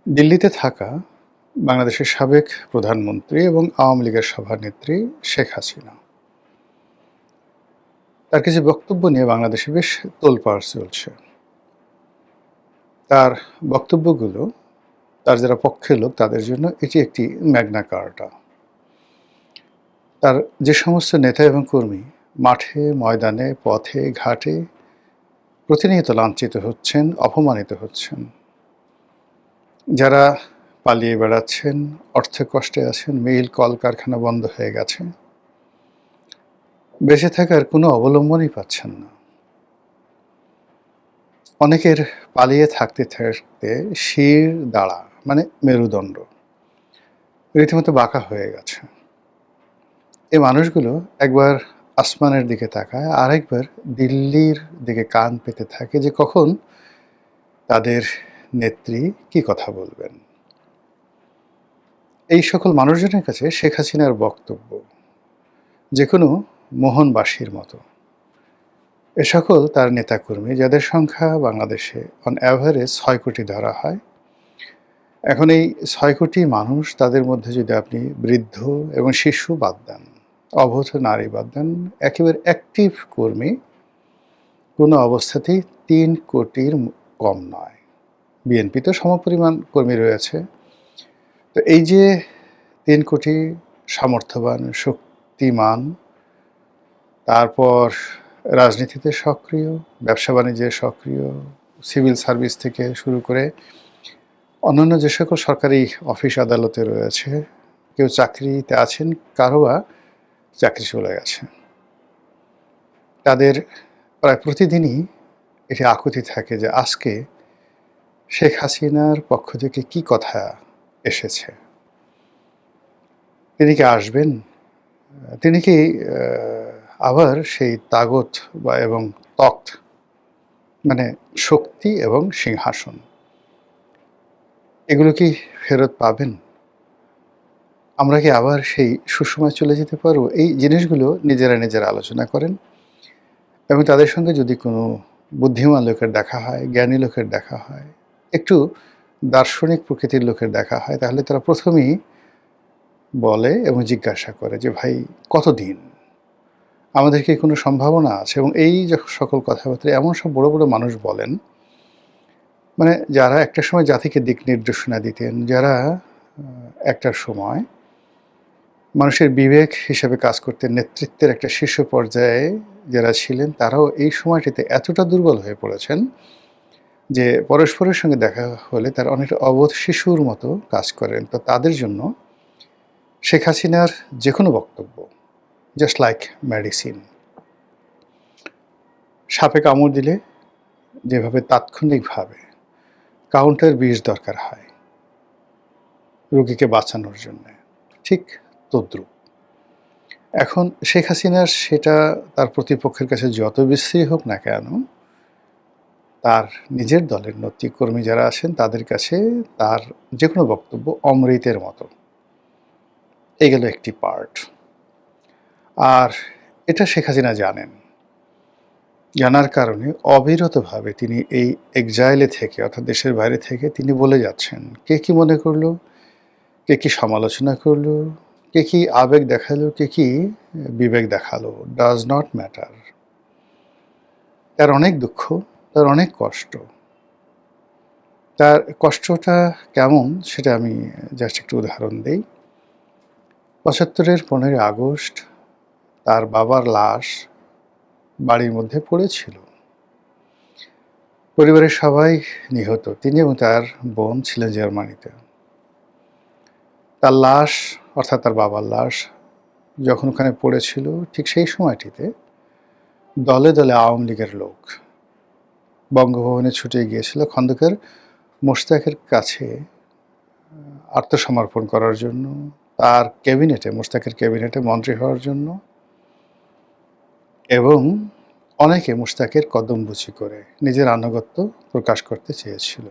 দিল্লিতে থাকা বাংলাদেশের সাবেক প্রধানমন্ত্রী এবং আওয়ামী লীগের সভানেত্রী শেখ হাসিনা। তার কিছু বক্তব্য নিয়ে বাংলাদেশে বেশ তোলপাড় চলছে। তার বক্তব্যগুলো তার যারা পক্ষের লোক তাদের জন্য এটি একটি ম্যাগনা কার্টা। তার যে সমস্ত নেতা এবং কর্মী মাঠে, ময়দানে, পথে, ঘাটে প্রতিনিয়ত লাঞ্ছিত হচ্ছেন, অপমানিত হচ্ছেন, যারা পালিয়ে বেড়াচ্ছেন, অর্থে কষ্টে আছেন, মিল কলকারখানা বন্ধ হয়ে গেছে, বেঁচে থাকার কোনো অবলম্বনই পাচ্ছেন না। অনেকের পালিয়ে থাকতে থাকতে শির দাঁড়া মানে মেরুদণ্ড রীতিমতো বাঁকা হয়ে গেছে। এই মানুষগুলো একবার আসমানের দিকে তাকায়, আরেকবার দিল্লির দিকে কান পেতে থাকে যে কখন তাদের নেত্রী কি কথা বলবেন। এই সকল মানুষজনের কাছে শেখ হাসিনার বক্তব্য যে কোনো মোহনবাসীর মতো। এ সকল তার নেতাকর্মী যাদের সংখ্যা বাংলাদেশে অন অ্যাভারেজ ৬ কোটি ধরা হয়। এখন এই ৬ কোটি মানুষ, তাদের মধ্যে যদি আপনি বৃদ্ধ এবং শিশু বাদ দেন, অবধ নারী বাদ দেন, একেবারে অ্যাক্টিভ কর্মী কোনো অবস্থাতেই ৩ কোটির কম নয়। বিএনপি তো সমপরিমাণ কর্মী রয়েছে। তো এই যে ৩ কোটি সামর্থ্যবান, শক্তিমান, তারপর রাজনীতিতে সক্রিয়, ব্যবসা-বাণিজ্যে সক্রিয়, সিভিল সার্ভিস থেকে শুরু করে অন্যান্য যে সকল সরকারি অফিস আদালতে রয়েছে, কেউ চাকরিতে আছেন, কারো বা চাকরি চলে গেছে। তাদের প্রায় প্রতিদিনই এটি আকুতি থাকে যে আজকে শেখ হাসিনার পক্ষ থেকে কি কথা এসেছে। তিনি কি আসবেন? তিনি কি আবার সেই তাগত বা এবং তখ্ত মানে শক্তি এবং সিংহাসন এগুলো কি ফেরত পাবেন? আমরা কি আবার সেই সুসময়ে চলে যেতে পারবো? এই জিনিসগুলো নিজেরা আলোচনা করেন এবং তাদের সঙ্গে যদি কোনো বুদ্ধিমান লোকের দেখা হয়, জ্ঞানী লোকের দেখা হয়, একটু দার্শনিক প্রকৃতির লোকের দেখা হয়, তাহলে তারা প্রথমেই বলে এবং জিজ্ঞাসা করে যে, "ভাই কতদিন? আমাদের কি কোনো সম্ভাবনা আছে?" এবং এই যে সকল কথাবার্তা এমন সব বড়, বড় মানুষ বলেন, মানে যারা একটা সময় জাতিকে দিক নির্দেশনা দিতেন, যারা একটা সময় মানুষের বিবেক হিসেবে কাজ করতেন, নেতৃত্বের একটা শীর্ষ পর্যায়ে যারা ছিলেন, তারাও এই সময়টিতে এতটা দুর্বল হয়ে পড়েছেন যে পরস্পরের সঙ্গে দেখা হলে তারা অনেকটা অবোধ শিশুর মতো কাজ করেন। তো তাদের জন্য শেখ হাসিনার যেকোনো বক্তব্য জাস্ট লাইক মেডিসিন। সাপে কামড় দিলে যেভাবে তাৎক্ষণিকভাবে কাউন্টার বিষ দরকার হয় রোগীকে বাঁচানোর জন্যে, ঠিক তদ্রূপ। এখন শেখ হাসিনার সেটা তার প্রতিপক্ষের কাছে যত বিশ্রী হোক না কেন, তার নিজের দলের নেতৃকর্মী যারা আছেন তাদের কাছে তার যেকোনো বক্তব্য অমৃতের মতো। এই গেল একটি পার্ট। আর এটা শেখ হাসিনা জানেন। জানার কারণে অবিরতভাবে তিনি এই এক্সাইলে থেকে অর্থাৎ দেশের বাইরে থেকে তিনি বলে যাচ্ছেন, কে কি মনে করলো, কে কি সমালোচনা করলো, কে কি আবেগ দেখালো, কে কি বিবেক দেখালো, ডাজ নট ম্যাটার। তার অনেক দুঃখ, তার অনেক কষ্ট। তার কষ্টটা কেমন সেটা আমি জাস্ট একটু উদাহরণ দেই। ৭৫-এর ১৫ই আগস্ট তার বাবার লাশ বাড়ির মধ্যে পড়েছিল। পরিবারের সবাই নিহত। তিনি এবং তার বোন ছিলেন জার্মানিতে। তার লাশ অর্থাৎ তার বাবার লাশ যখন ওখানে পড়েছিল, ঠিক সেই সময়টিতে দলে দলে আওয়ামী লীগের লোক বঙ্গভবনে ছুটে গিয়েছিল খন্দকার মোশতাকের কাছে আত্মসমর্পণ করার জন্য, তার ক্যাবিনেটে, মোশতাকের ক্যাবিনেটে মন্ত্রী হওয়ার জন্য, এবং অনেকে মোশতাকের কদমবুচি করে নিজের আনুগত্য প্রকাশ করতে চেয়েছিল।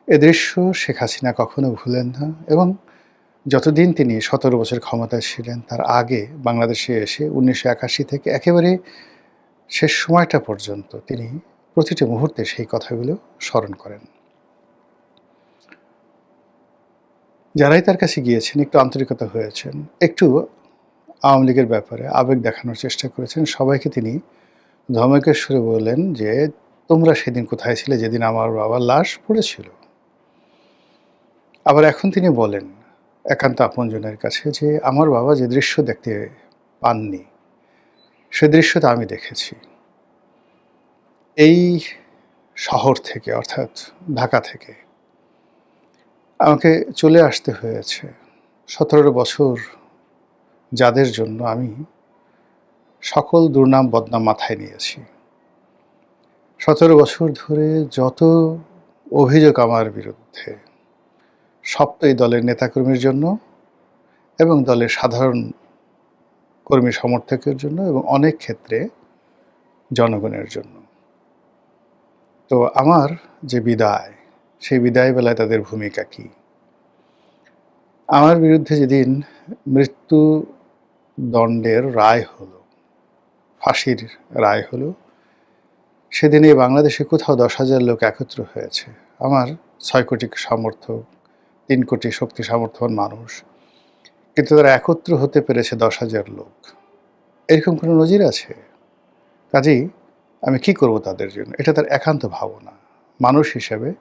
এ দৃশ্য শেখ হাসিনা কখনো ভুলেন না এবং যতদিন তিনি ১৭ বছর ক্ষমতায় ছিলেন তার আগে বাংলাদেশে এসে ১৯৮১ থেকে একেবারে শেষ সময়টা পর্যন্ত তিনি প্রতিটি মুহূর্তে সেই কথাগুলো স্মরণ করেন। যারাই তার কাছে গিয়েছেন একটু আন্তরিকতা হয়েছেন, একটু আওয়ামী লীগের ব্যাপারে আবেগ দেখানোর চেষ্টা করেছেন, সবাইকে তিনি ধমকের সুরে বললেন যে, "তোমরা সেদিন কোথায় ছিলে যেদিন আমার বাবার লাশ পড়েছিল?" আবার এখন তিনি বলেন একান্ত আপনজনের কাছে যে, "আমার বাবা যে দৃশ্য দেখতে পাননি, সে দৃশ্যটা আমি দেখেছি।" এই শহর থেকে অর্থাৎ ঢাকা থেকে আমাকে চলে আসতে হয়েছে ১৭ বছর, যাদের জন্য আমি সকল দুর্নাম বদনাম মাথায় নিয়েছি। ১৭ বছর ধরে যত অভিযোগ আমার বিরুদ্ধে, সব তো এই দলের নেতাকর্মীর জন্য এবং দলের সাধারণ কর্মী সমর্থকের জন্য এবং অনেক ক্ষেত্রে জনগণের জন্য। তো আমার যে বিদায়, সেই বিদায় বেলায় তাদের ভূমিকা কী? আমার বিরুদ্ধে যেদিন মৃত্যুদণ্ডের রায় হলো, ফাঁসির রায় হলো, সেদিন এই বাংলাদেশে কোথাও ১০,০০০ লোক একত্র হয়েছে। আমার ৬ কোটি সমর্থক, ৩ কোটি শক্তি সামর্থ্যবান মানুষ। কিন্তু তারা একত্র হতে পেরেছে ১০,০০০ লোক। এরকম কোনো নজির আছে? কাজেই আমি কি করব তাদের জন্য? এটা তার একান্ত ভাবনা। মানুষ হিসেবে,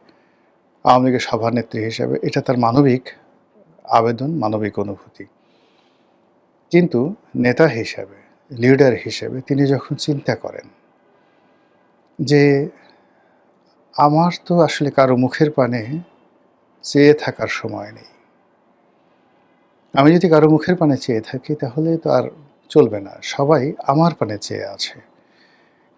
আওয়ামী লীগের সভানেত্রী হিসেবে এটা তার মানবিক আবেদন, মানবিক অনুভূতি। কিন্তু নেতা হিসেবে, লিডার হিসেবে তিনি যখন চিন্তা করেন যে, আমার তো আসলে কারো মুখের পানে চেয়ে থাকার সময় নেই। আমি যদি কারো মুখের পানে চেয়ে থাকি তাহলে তো আর চলবে না। সবাই আমার পানে চেয়ে আছে।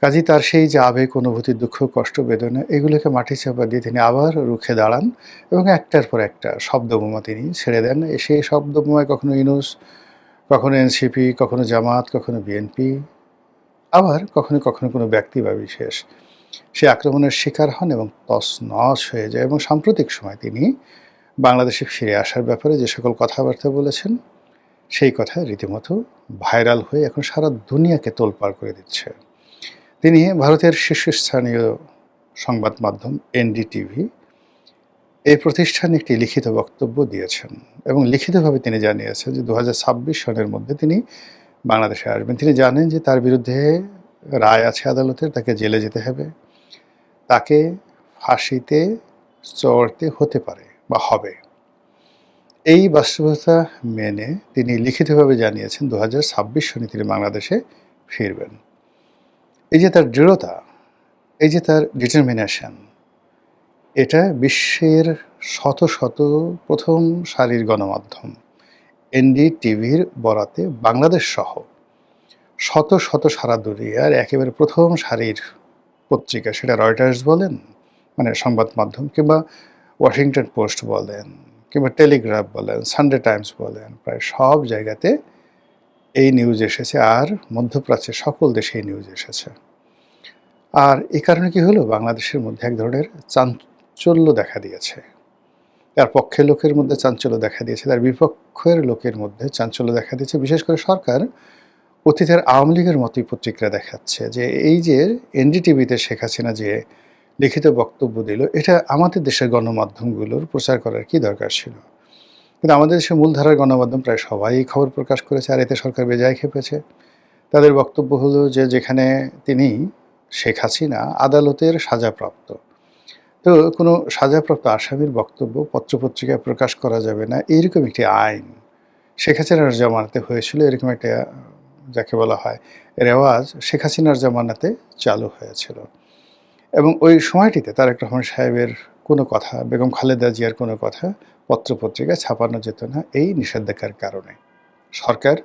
কাজেই তার সেই যে আবেগ, অনুভূতি, দুঃখ, কষ্ট, বেদনা এগুলোকে মাটি চাপা দিয়ে তিনি আবার রুখে দাঁড়ান এবং একটার পর একটা শব্দবোমা তিনি ছেড়ে দেন। সেই শব্দবোমায় কখনো ইউনূস, কখনো এনসিপি, কখনো জামাত, কখনো বিএনপি, আবার কখনো কখনো কোনো ব্যক্তি বা বিশেষ সে আক্রমণের শিকার হন এবং তছনছ হয়ে যায়। এবং সাম্প্রতিক সময় তিনি বাংলাদেশে ফিরে আসার ব্যাপারে যে সকল কথাবার্তা বলেছেন, সেই কথা রীতিমতো ভাইরাল হয়ে এখন সারা দুনিয়াকে তোলপাড় করে দিচ্ছে। তিনি ভারতের শীর্ষস্থানীয় সংবাদ মাধ্যম এনডিটিভি, এই প্রতিষ্ঠানে একটি লিখিত বক্তব্য দিয়েছেন এবং লিখিতভাবে তিনি জানিয়েছেন যে ২০২৬ সনের মধ্যে তিনি বাংলাদেশে আসবেন। তিনি জানেন যে তার বিরুদ্ধে রায় আছে আদালতের, তাকে জেলে যেতে হবে, তাকে ফাঁসিতে চড়তে হতে পারে বা হবে। এই বাস্তবতা মেনে তিনি লিখিতভাবে জানিয়েছেন ২০২৬ সনে তিনি বাংলাদেশে ফিরবেন। এই যে তার দৃঢ়তা, এই যে তার ডিটারমিনেশন, এটা বিশ্বের শত শত প্রথম সারির গণমাধ্যম এনডিটিভির বরাতে বাংলাদেশ সহ শত শত সারা দুনিয়ার একেবারে প্রথম সারির পত্রিকা, সেটা রয়টার্স বলেন মানে সংবাদ মাধ্যম, কিংবা ওয়াশিংটন পোস্ট বলেন, কিংবা টেলিগ্রাফ বলেন, সানডে টাইমস বলেন, প্রায় সব জায়গাতে এই নিউজ এসেছে। আর মধ্যপ্রাচ্যের সকল দেশে এই নিউজ এসেছে। আর এই কারণে কি হলো, বাংলাদেশের মধ্যে এক ধরনের চাঞ্চল্য দেখা দিয়েছে। তার পক্ষের লোকের মধ্যে চাঞ্চল্য দেখা দিয়েছে, তার বিপক্ষের লোকের মধ্যে চাঞ্চল্য দেখা দিয়েছে। বিশেষ করে সরকার অতীতের আওয়ামী লীগের মতোই প্রতিক্রিয়া দেখাচ্ছে যে এই যে এনডিটিভিতে শেখ হাসিনা যে লিখিত বক্তব্য দিল, এটা আমাদের দেশের গণমাধ্যমগুলোর প্রচার করার কি দরকার ছিল? কিন্তু আমাদের দেশের মূলধারার গণমাধ্যম প্রায় সবাই খবর প্রকাশ করেছে, আর এতে সরকার বেজায় খেপেছে। তাদের বক্তব্য হলো যে যেখানে তিনি শেখ হাসিনা আদালতের সাজাপ্রাপ্ত, তো কোনো সাজাপ্রাপ্ত আসামির বক্তব্য পত্রপত্রিকায় প্রকাশ করা যাবে না, এইরকম একটি আইন শেখ হাসিনার জামানাতে হয়েছিল। এরকম একটা যাকে বলা হয় রেওয়াজ শেখ হাসিনার জামানাতে চালু হয়েছিল। এবং ওই সময়টিতে তারেক রহমান সাহেবের কোনো কথা, বেগম খালেদা জিয়ার কোনো কথা পত্রপত্রিকায় ছাপানো যেত না এই নিষেধাজ্ঞার কারণে। সরকার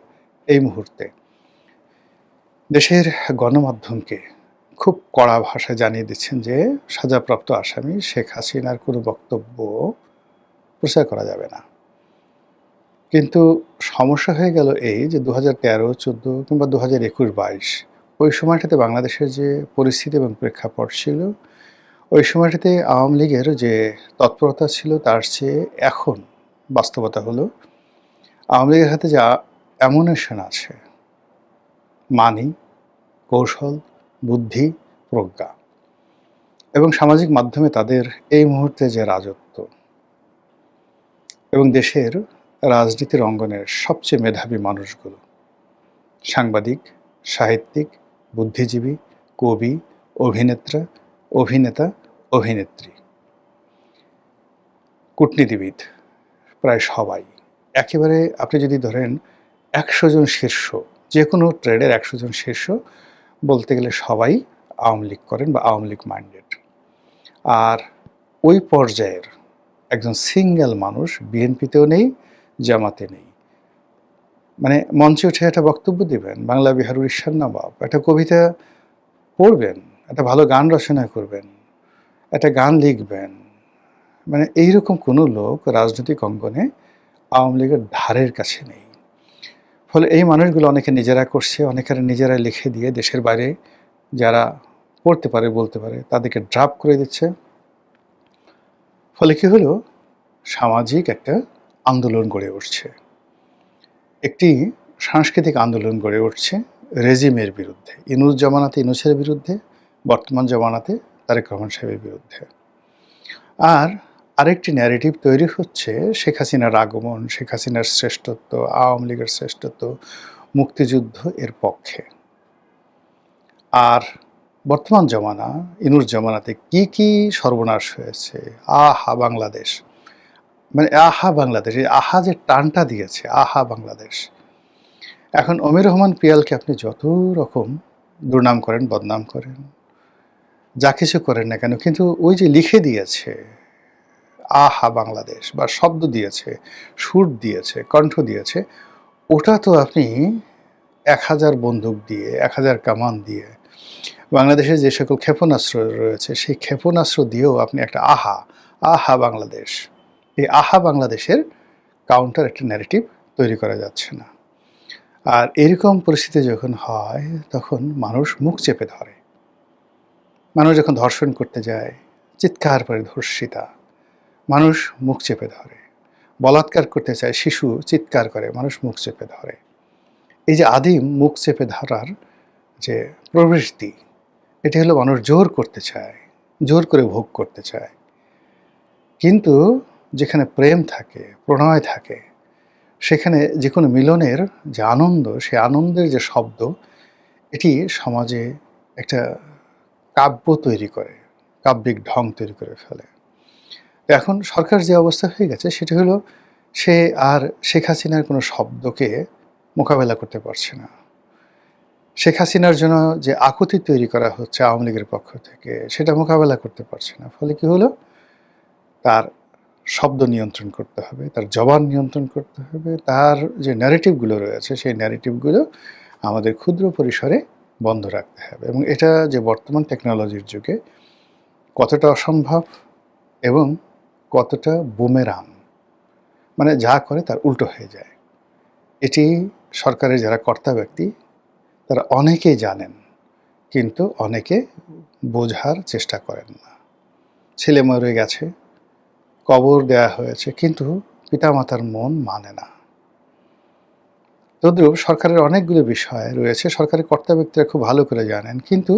এই মুহূর্তে দেশের গণমাধ্যমকে খুব কড়া ভাষায় জানিয়ে দিচ্ছেন যে সাজাপ্রাপ্ত আসামি শেখ হাসিনার কোনো বক্তব্য প্রচার করা যাবে না। কিন্তু সমস্যা হয়ে গেল এই যে 2013, 14 কিংবা 2021, 22 ওই সময়টাতে বাংলাদেশের যে পরিস্থিতি এবং প্রেক্ষাপট ছিল, ওই সময়টাতে আওয়ামী লীগের যে তৎপরতা ছিল তার চেয়ে এখন বাস্তবতা হলো আওয়ামী লীগের হাতে যা অ্যামুনেশন আছে, মানি, কৌশল, বুদ্ধি, প্রজ্ঞা এবং সামাজিক মাধ্যমে তাদের এই মুহূর্তে যে রাজত্ব, এবং দেশের রাজনীতির অঙ্গনের সবচেয়ে মেধাবী মানুষগুলো, সাংবাদিক, সাহিত্যিক, বুদ্ধিজীবী, কবি, অভিনেতা, অভিনেত্রী, কূটনীতিবিদ, প্রায় সবাই একেবারে, আপনি যদি ধরেন ১০০ জন শীর্ষ, যে কোনো ট্রেডের ১০০ জন শীর্ষ বলতে গেলে সবাই আওয়ামী লীগ করেন বা আওয়ামী লীগ মাইন্ডেড। আর ওই পর্যায়ের একজন সিঙ্গেল মানুষ বিএনপিতেও নেই, জামাতে নেই। মানে মঞ্চে উঠে একটা বক্তব্য দিবেন, বাংলা বিহার উড়িষ্যার নবাব, একটা কবিতা পড়বেন, একটা ভালো গান রচনা করবেন, একটা গান লিখবেন, মানে এইরকম কোনো লোক রাজনৈতিক অঙ্গনে আওয়ামী লীগের ধারের কাছে নেই। ফলে এই মানুষগুলো অনেকে নিজেরা করছে, অনেকের নিজেরা লিখে দিয়ে দেশের বাইরে যারা পড়তে পারে, বলতে পারে, তাদেরকে ড্রাফট করে দিচ্ছে। ফলে কি হলো, সামাজিক একটা আন্দোলন গড়ে উঠছে, একটি সাংস্কৃতিক আন্দোলন গড়ে উঠছে রেজিমের বিরুদ্ধে, ইনুস জামানাতে ইনুসের বিরুদ্ধে, বর্তমান জামানাতে তারেক রহমান সাহেবের বিরুদ্ধে। আর আরেকটি ন্যারেটিভ তৈরি হচ্ছে শেখ হাসিনার আগমন, শেখ হাসিনার শ্রেষ্ঠত্ব, আওয়ামী লীগের শ্রেষ্ঠত্ব, মুক্তিযুদ্ধ এর পক্ষে। আর বর্তমান জামানা, ইনুস জামানাতে কি কি সর্বনাশ হয়েছে, আহা বাংলাদেশ, মানে আহা বাংলাদেশ, এই আহা যে টানটা দিয়েছে, আহা বাংলাদেশ। এখন অমির রহমান পিয়ালকে আপনি যত রকম দুর্নাম করেন, বদনাম করেন, যা কিছু করেন না কেন, কিন্তু ওই যে লিখে দিয়েছে আহা বাংলাদেশ, বা শব্দ দিয়েছে, সুর দিয়েছে, কণ্ঠ দিয়েছে, ওটা তো আপনি ১,০০০ বন্দুক দিয়ে, ১,০০০ কামান দিয়ে, বাংলাদেশে যে সকল ক্ষেপণাস্ত্র রয়েছে সেই ক্ষেপণাস্ত্র দিয়েও আপনি একটা আহা, আহা বাংলাদেশ, এই আহা বাংলাদেশের কাউন্টার একটা ন্যারেটিভ তৈরি করা যাচ্ছে না। আর এরকম পরিস্থিতি যখন হয় তখন মানুষ মুখ চেপে ধরে। মানুষ যখন ধর্ষণ করতে যায়, চিৎকার করে ধর্ষিতা, মানুষ মুখ চেপে ধরে। বলাৎকার করতে চায় শিশু, চিৎকার করে, মানুষ মুখ চেপে ধরে। এই যে আদিম মুখ চেপে ধরার যে প্রবৃত্তি, এটি হলো মানুষ জোর করতে চায়, জোর করে ভোগ করতে চায়। কিন্তু যেখানে প্রেম থাকে, প্রণয় থাকে, সেখানে যে কোনো মিলনের যে আনন্দ, সেই আনন্দের যে শব্দ, এটি সমাজে একটা কাব্য তৈরি করে, কাব্যিক ঢং তৈরি করে ফেলে। এখন সরকার যে অবস্থা হয়ে গেছে সেটি হলো, সে আর শেখ হাসিনার কোনো শব্দকে মোকাবেলা করতে পারছে না। শেখ হাসিনার জন্য যে আকুতি তৈরি করা হচ্ছে আওয়ামী লীগের পক্ষ থেকে, সেটা মোকাবেলা করতে পারছে না। ফলে কি হলো, তার শব্দ নিয়ন্ত্রণ করতে হবে, তার জবান নিয়ন্ত্রণ করতে হবে, তার যে ন্যারেটিভগুলো রয়েছে সেই ন্যারেটিভগুলো আমাদের ক্ষুদ্র পরিসরে বন্ধ রাখতে হবে। এবং এটা যে বর্তমান টেকনোলজির যুগে কতটা অসম্ভব এবং কতটা বুমেরাং, মানে যা করে তার উল্টো হয়ে যায়, এটি সরকারের যারা কর্তা ব্যক্তি তারা অনেকেই জানেন, কিন্তু অনেকে বোঝার চেষ্টা করেন না। ছেলে মরে গেছে, কবর দেয়া হয়েছে, কিন্তু পিতামাতার মন মানে না। তদ্রূপ সরকারের অনেকগুলো বিষয় রয়েছে, সরকারি কর্তা ব্যক্তিরা খুব ভালো করে জানেন, কিন্তু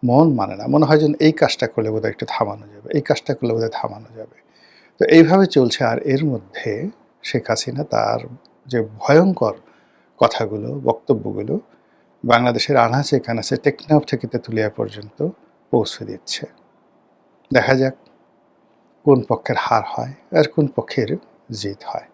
মন মানে না। মনে হয় যেন এই কাজটা করলে বোধহয় একটু থামানো যাবে, এই কাজটা করলে বোধহয় থামানো যাবে। তো এইভাবে চলছে। আর এর মধ্যে শেখ হাসিনা তার যে ভয়ঙ্কর কথাগুলো, বক্তব্যগুলো বাংলাদেশের আনাচে কানাচে, টেকনাফ থেকে তেঁতুলিয়া পর্যন্ত পৌঁছে দিচ্ছে। দেখা যাক কোন পক্ষের হার হয় আর কোন পক্ষের জিত হয়।